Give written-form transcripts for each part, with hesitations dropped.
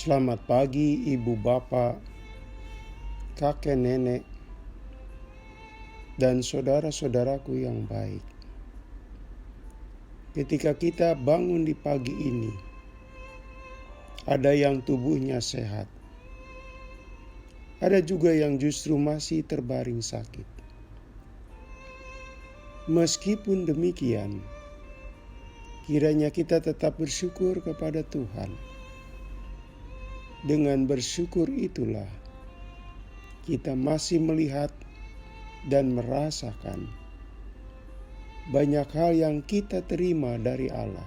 Selamat pagi ibu bapak, kakek nenek, dan saudara-saudaraku yang baik. Ketika kita bangun di pagi ini, ada yang tubuhnya sehat, ada juga yang justru masih terbaring sakit. Meskipun demikian, kiranya kita tetap bersyukur kepada Tuhan. Dengan bersyukur itulah kita masih melihat dan merasakan banyak hal yang kita terima dari Allah.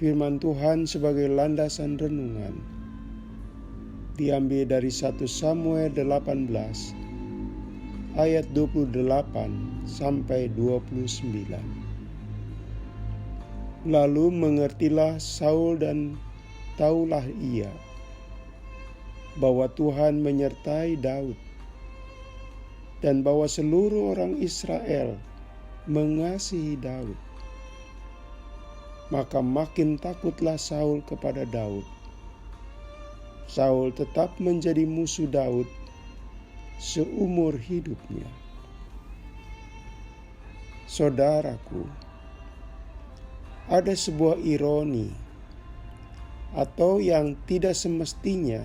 Firman Tuhan sebagai landasan renungan diambil dari 1 Samuel 18 ayat 28 sampai 29. Lalu mengertilah Saul dan taulah ia bahwa Tuhan menyertai Daud dan bahwa seluruh orang Israel mengasihi Daud. Maka makin takutlah Saul kepada Daud. Saul tetap menjadi musuh Daud seumur hidupnya. Saudaraku, ada sebuah ironi atau yang tidak semestinya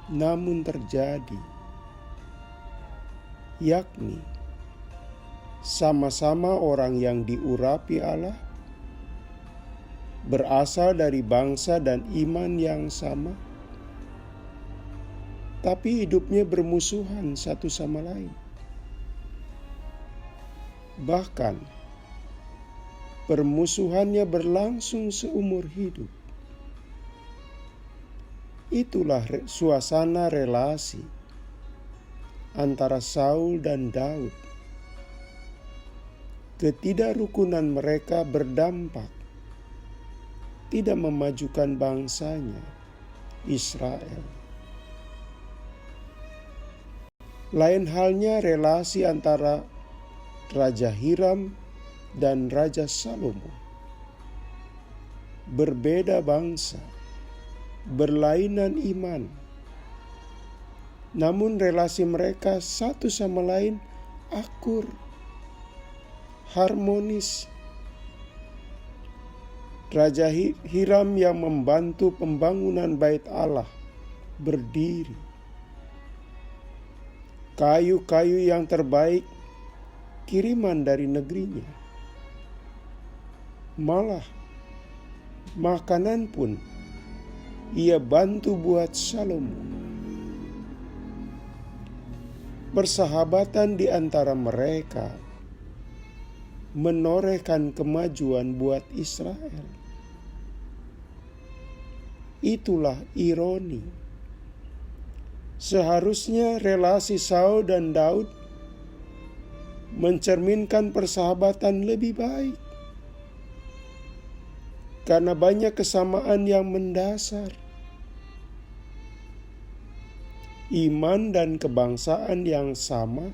namun terjadi, yakni sama-sama orang yang diurapi Allah, berasal dari bangsa dan iman yang sama, tapi hidupnya bermusuhan satu sama lain. Bahkan permusuhannya berlangsung seumur hidup. Itulah suasana relasi antara Saul dan Daud. Ketidakrukunan mereka berdampak tidak memajukan bangsanya, Israel. Lain halnya relasi antara Raja Hiram dan Raja Salomo. Berbeda bangsa, berlainan iman, namun relasi mereka satu sama lain akur, harmonis. Raja Hiram yang membantu pembangunan bait Allah berdiri. Kayu-kayu yang terbaik kiriman dari negerinya. Malah makanan pun ia bantu buat Salomo. Persahabatan di antara mereka menorehkan kemajuan buat Israel. Itulah ironi. Seharusnya relasi Saul dan Daud mencerminkan persahabatan lebih baik, karena banyak kesamaan yang mendasar. Iman dan kebangsaan yang sama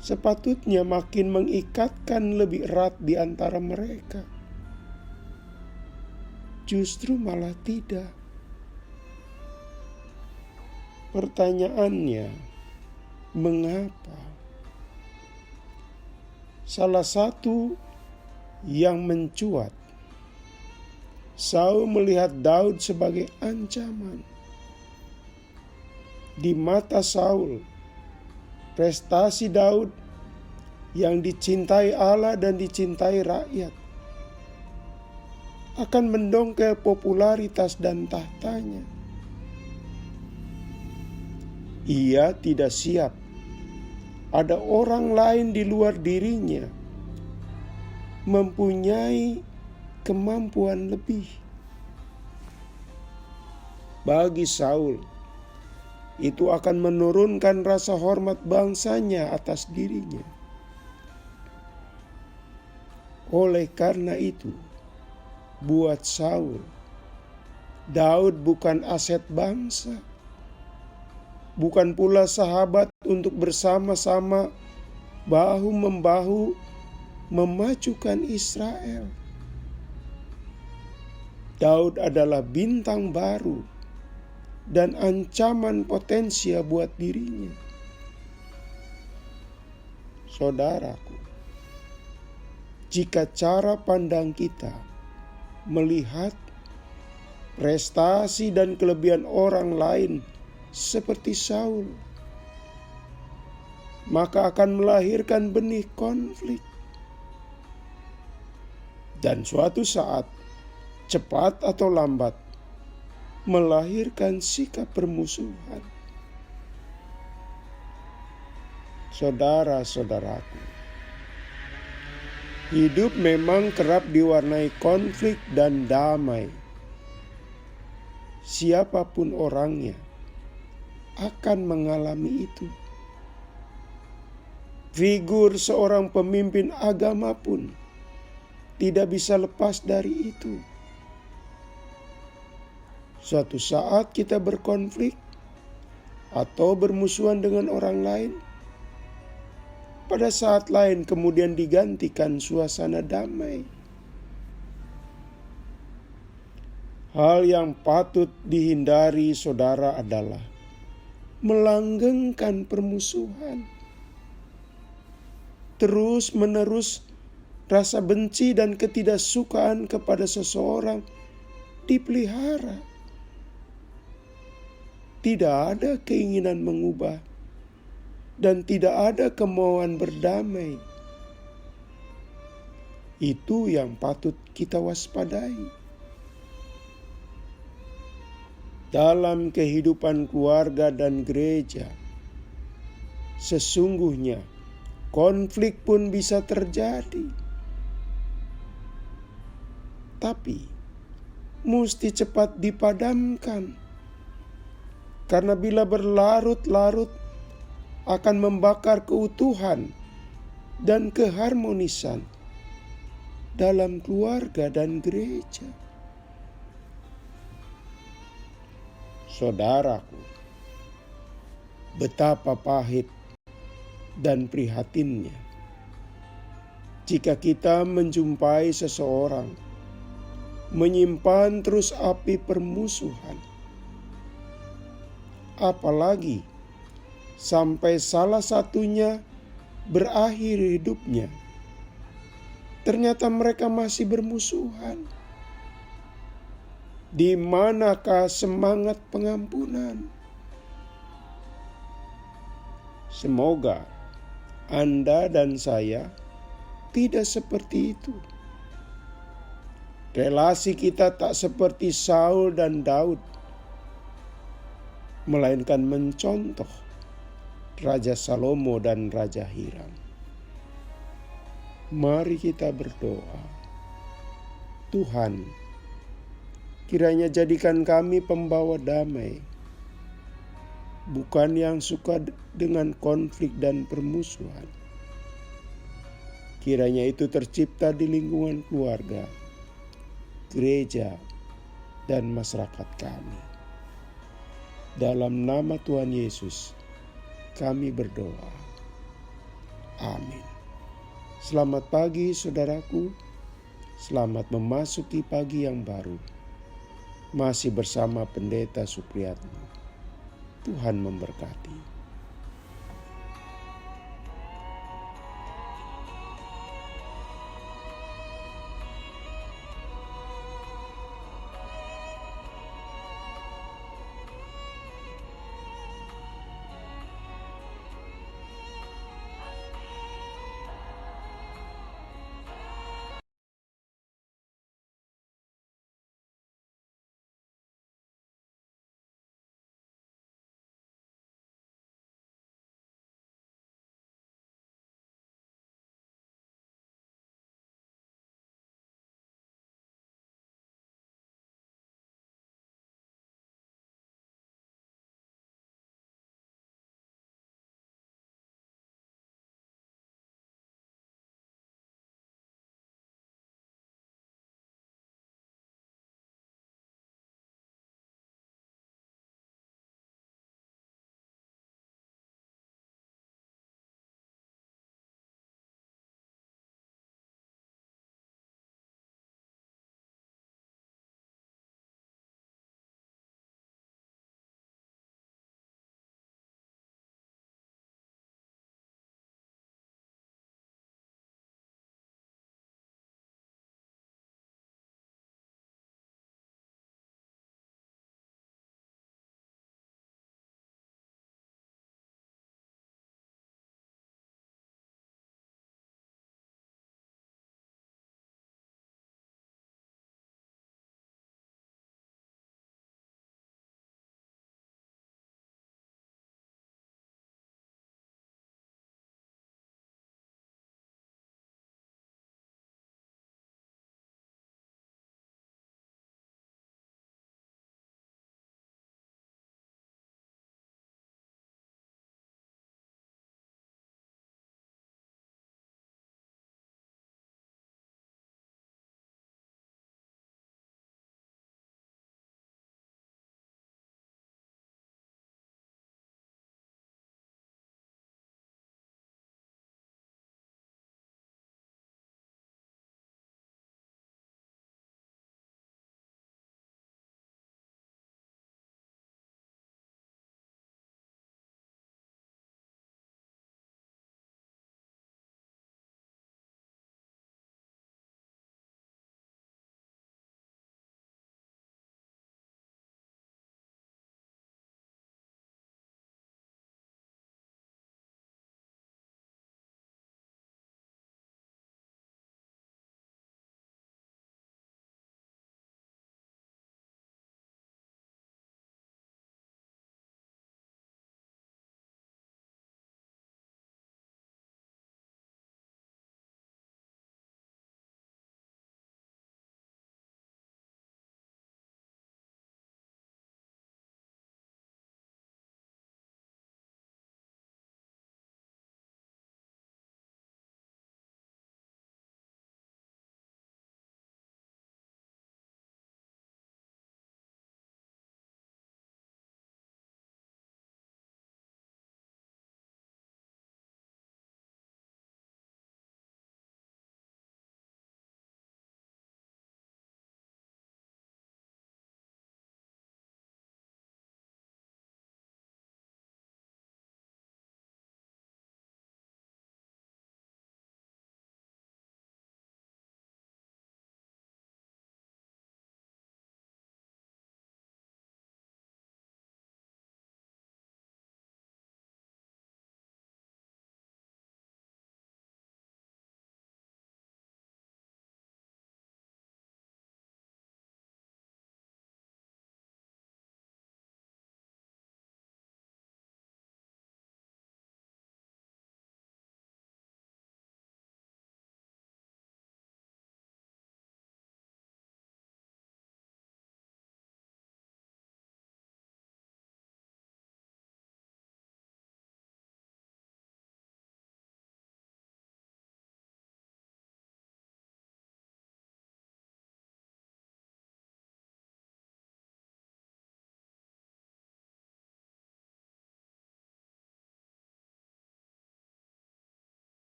sepatutnya makin mengikatkan lebih erat di antara mereka. Justru malah tidak. Pertanyaannya, mengapa? Salah satu yang mencuat, Saul melihat Daud sebagai ancaman. Di mata Saul, prestasi Daud yang dicintai Allah dan dicintai rakyat akan mendongkel popularitas dan tahtanya. Ia tidak siap ada orang lain di luar dirinya mempunyai kemampuan lebih. Bagi Saul, itu akan menurunkan rasa hormat bangsanya atas dirinya. Oleh karena itu, buat Saul, Daud bukan aset bangsa, bukan pula sahabat untuk bersama-sama bahu-membahu memajukan Israel. Daud adalah bintang baru dan ancaman potensial buat dirinya. Saudaraku, jika cara pandang kita melihat prestasi dan kelebihan orang lain seperti Saul, maka akan melahirkan benih konflik. Dan suatu saat, cepat atau lambat, melahirkan sikap permusuhan. Saudara-saudaraku, hidup memang kerap diwarnai konflik dan damai. Siapapun orangnya akan mengalami itu. Figur seorang pemimpin agama pun tidak bisa lepas dari itu. Suatu saat kita berkonflik atau bermusuhan dengan orang lain. Pada saat lain kemudian digantikan suasana damai. Hal yang patut dihindari saudara adalah melanggengkan permusuhan. Terus-menerus rasa benci dan ketidaksukaan kepada seseorang dipelihara. Tidak ada keinginan mengubah dan tidak ada kemauan berdamai. Itu yang patut kita waspadai. Dalam kehidupan keluarga dan gereja, sesungguhnya konflik pun bisa terjadi. Tapi mesti cepat dipadamkan. Karena bila berlarut-larut akan membakar keutuhan dan keharmonisan dalam keluarga dan gereja. Saudaraku, betapa pahit dan prihatinnya jika kita menjumpai seseorang menyimpan terus api permusuhan. Apalagi sampai salah satunya berakhir hidupnya, ternyata mereka masih bermusuhan. Di manakah semangat pengampunan? Semoga Anda dan saya tidak seperti itu. Relasi kita tak seperti Saul dan Daud, melainkan mencontoh Raja Salomo dan Raja Hiram. Mari kita berdoa. Tuhan, kiranya jadikan kami pembawa damai, bukan yang suka dengan konflik dan permusuhan. Kiranya itu tercipta di lingkungan keluarga, gereja, dan masyarakat kami. Dalam nama Tuhan Yesus, kami berdoa. Amin. Selamat pagi saudaraku, selamat memasuki pagi yang baru. Masih bersama Pendeta Supriyatno. Tuhan memberkati.